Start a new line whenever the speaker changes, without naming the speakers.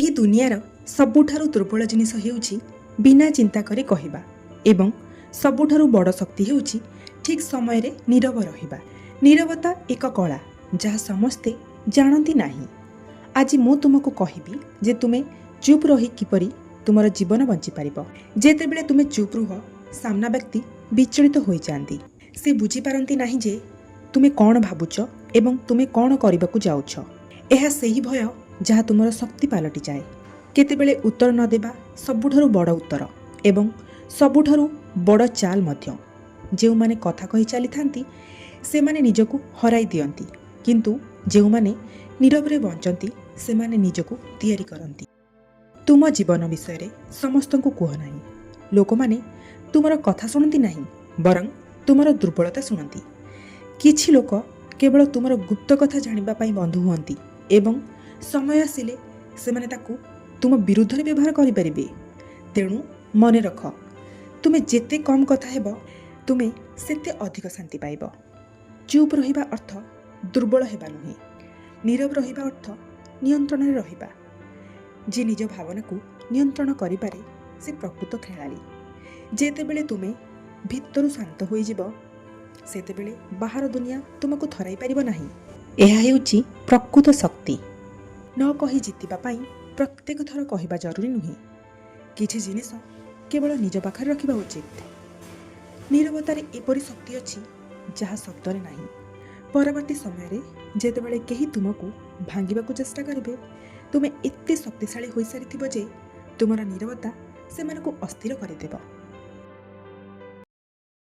ଏହି ଦୁନିଆର ସବୁଠାରୁ ଦୁର୍ବଳ ଜିନିଷ ହେଉଛି ବିନା ଚିନ୍ତା କରି କହିବା ଏବଂ ସବୁଠାରୁ ବଡ଼ ଶକ୍ତି ହେଉଛି ଠିକ୍ ସମୟରେ ନୀରବ ରହିବା। ନୀରବତା ଏକ କଳା ଯାହା ସମସ୍ତେ ଜାଣନ୍ତି ନାହିଁ। ଆଜି ମୁଁ ତୁମକୁ କହିବି ଯେ ତୁମେ ଚୁପ୍ ରହି କିପରି ତୁମର ଜୀବନ ବଞ୍ଚିପାରିବ। ଯେତେବେଳେ ତୁମେ ଚୁପ୍ ରୁହ, ସାମ୍ନା ବ୍ୟକ୍ତି ବିଚଳିତ ହୋଇଯାଆନ୍ତି। ସେ ବୁଝିପାରନ୍ତି ନାହିଁ ଯେ ତୁମେ କ'ଣ ଭାବୁଛ ଏବଂ ତୁମେ କ'ଣ କରିବାକୁ ଯାଉଛ। ଏହା ସେହି ଭୟ ଯାହା ତୁମର ଶକ୍ତି ପାଲଟିଯାଏ। କେତେବେଳେ ଉତ୍ତର ନ ଦେବା ସବୁଠାରୁ ବଡ଼ ଉତ୍ତର ଏବଂ ସବୁଠାରୁ ବଡ଼ ଚାଲ ମଧ୍ୟ। ଯେଉଁମାନେ କଥା କହି ଚାଲିଥାନ୍ତି ସେମାନେ ନିଜକୁ ହରାଇ ଦିଅନ୍ତି, କିନ୍ତୁ ଯେଉଁମାନେ ନୀରବରେ ବଞ୍ଚନ୍ତି ସେମାନେ ନିଜକୁ ତିଆରି କରନ୍ତି। ତୁମ ଜୀବନ ବିଷୟରେ ସମସ୍ତଙ୍କୁ କୁହ ନାହିଁ। ଲୋକମାନେ ତୁମର କଥା ଶୁଣନ୍ତି ନାହିଁ, ବରଂ ତୁମର ଦୁର୍ବଳତା ଶୁଣନ୍ତି। କିଛି ଲୋକ କେବଳ ତୁମର ଗୁପ୍ତ କଥା ଜାଣିବା ପାଇଁ ବନ୍ଧୁ ହୁଅନ୍ତି ଏବଂ ସମୟ ଆସିଲେ ସେମାନେ ତାକୁ ତୁମ ବିରୁଦ୍ଧରେ ବ୍ୟବହାର କରିପାରିବେ। ତେଣୁ ମନେ ରଖ, ତୁମେ ଯେତେ କମ୍ କଥା ହେବ ତୁମେ ସେତେ ଅଧିକ ଶାନ୍ତି ପାଇବ। ଚୁପ୍ ରହିବା ଅର୍ଥ ଦୁର୍ବଳ ହେବା ନୁହେଁ। ନୀରବ ରହିବା ଅର୍ଥ ନିୟନ୍ତ୍ରଣରେ ରହିବା। ଯିଏ ନିଜ ଭାବନାକୁ ନିୟନ୍ତ୍ରଣ କରିପାରେ ସେ ପ୍ରକୃତ ଖେଳାଳି। ଯେତେବେଳେ ତୁମେ ଭିତରୁ ଶାନ୍ତ ହୋଇଯିବ ସେତେବେଳେ ବାହାର ଦୁନିଆ ତୁମକୁ ଥରାଇ ପାରିବ ନାହିଁ। ଏହା ହେଉଛି ପ୍ରକୃତ ଶକ୍ତି। ନ କହି ଜିତିବା ପାଇଁ ପ୍ରତ୍ୟେକ ଥର କହିବା ଜରୁରୀ ନୁହେଁ। କିଛି ଜିନିଷ କେବଳ ନିଜ ପାଖରେ ରଖିବା ଉଚିତ। ନୀରବତାରେ ଏପରି ଶକ୍ତି ଅଛି ଯାହା ଶବ୍ଦରେ ନାହିଁ। ପରବର୍ତ୍ତୀ ସମୟରେ ଯେତେବେଳେ କେହି ତୁମକୁ ଭାଙ୍ଗିବାକୁ ଚେଷ୍ଟା କରିବେ, ତୁମେ ଏତେ ଶକ୍ତିଶାଳୀ ହୋଇସାରିଥିବ ଯେ ତୁମର ନୀରବତା ସେମାନଙ୍କୁ ଅସ୍ଥିର କରିଦେବ।